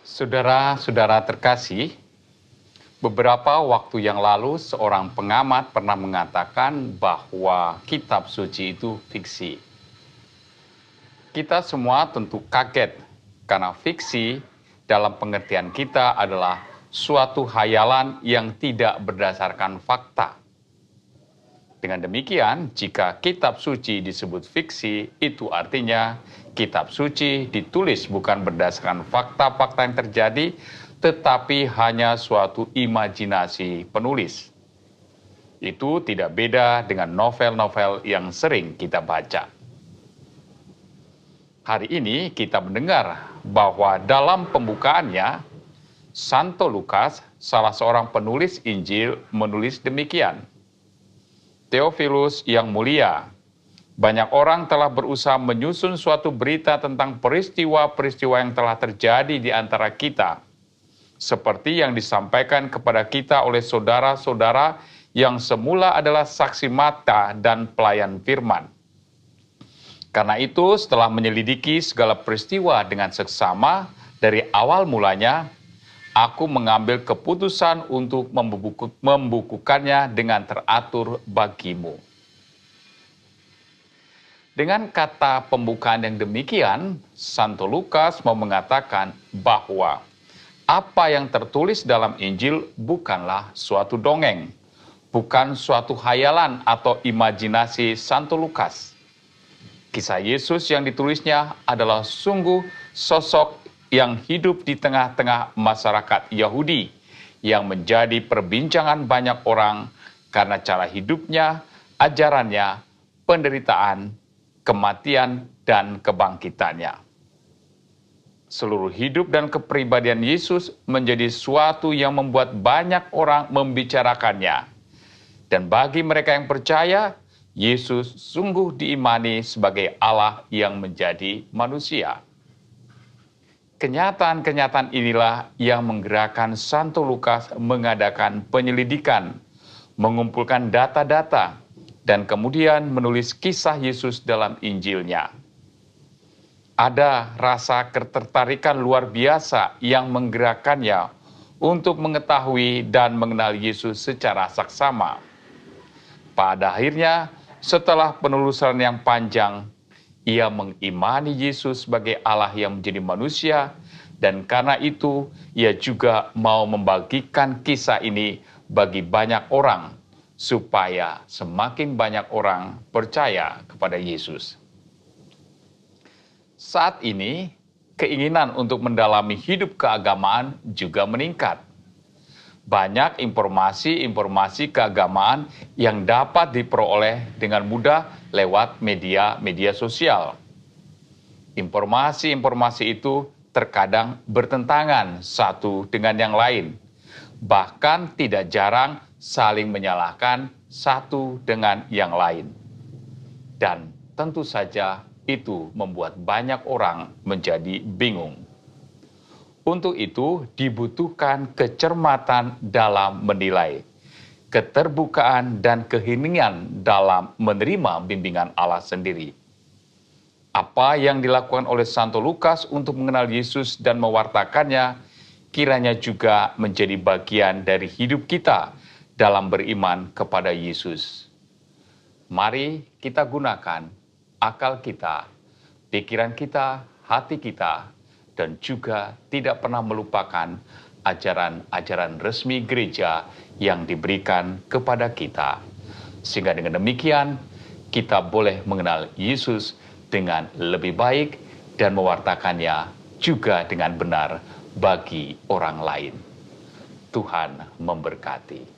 Saudara-saudara terkasih, beberapa waktu yang lalu seorang pengamat pernah mengatakan bahwa kitab suci itu fiksi. Kita semua tentu kaget karena fiksi dalam pengertian kita adalah suatu hayalan yang tidak berdasarkan fakta. Dengan demikian, jika kitab suci disebut fiksi, itu artinya kitab suci ditulis bukan berdasarkan fakta-fakta yang terjadi, tetapi hanya suatu imajinasi penulis. Itu tidak beda dengan novel-novel yang sering kita baca. Hari ini kita mendengar bahwa dalam pembukaannya, Santo Lukas, salah seorang penulis Injil, menulis demikian. Theophilus yang mulia, banyak orang telah berusaha menyusun suatu berita tentang peristiwa-peristiwa yang telah terjadi di antara kita, seperti yang disampaikan kepada kita oleh saudara-saudara yang semula adalah saksi mata dan pelayan firman. Karena itu, setelah menyelidiki segala peristiwa dengan seksama dari awal mulanya, aku mengambil keputusan untuk membukukannya dengan teratur bagimu. Dengan kata pembukaan yang demikian, Santo Lukas mau mengatakan bahwa apa yang tertulis dalam Injil bukanlah suatu dongeng, bukan suatu hayalan atau imajinasi Santo Lukas. Kisah Yesus yang ditulisnya adalah sungguh sosok yang hidup di tengah-tengah masyarakat Yahudi yang menjadi perbincangan banyak orang karena cara hidupnya, ajarannya, penderitaan, kematian, dan kebangkitannya. Seluruh hidup dan kepribadian Yesus menjadi suatu yang membuat banyak orang membicarakannya. Dan bagi mereka yang percaya, Yesus sungguh diimani sebagai Allah yang menjadi manusia. Kenyataan-kenyataan inilah yang menggerakkan Santo Lukas mengadakan penyelidikan, mengumpulkan data-data, dan kemudian menulis kisah Yesus dalam Injilnya. Ada rasa ketertarikan luar biasa yang menggerakkannya untuk mengetahui dan mengenal Yesus secara saksama. Pada akhirnya, setelah penelusuran yang panjang, ia mengimani Yesus sebagai Allah yang menjadi manusia, dan karena itu ia juga mau membagikan kisah ini bagi banyak orang, supaya semakin banyak orang percaya kepada Yesus. Saat ini, keinginan untuk mendalami hidup keagamaan juga meningkat. Banyak informasi-informasi keagamaan yang dapat diperoleh dengan mudah lewat media sosial. Informasi-informasi itu terkadang bertentangan satu dengan yang lain, bahkan tidak jarang saling menyalahkan satu dengan yang lain. Dan tentu saja itu membuat banyak orang menjadi bingung. Untuk itu dibutuhkan kecermatan dalam menilai, keterbukaan dan keheningan dalam menerima bimbingan Allah sendiri. Apa yang dilakukan oleh Santo Lukas untuk mengenal Yesus dan mewartakannya, kiranya juga menjadi bagian dari hidup kita dalam beriman kepada Yesus. Mari kita gunakan akal kita, pikiran kita, hati kita, dan juga tidak pernah melupakan ajaran-ajaran resmi gereja yang diberikan kepada kita. Sehingga dengan demikian, kita boleh mengenal Yesus dengan lebih baik dan mewartakannya juga dengan benar bagi orang lain. Tuhan memberkati.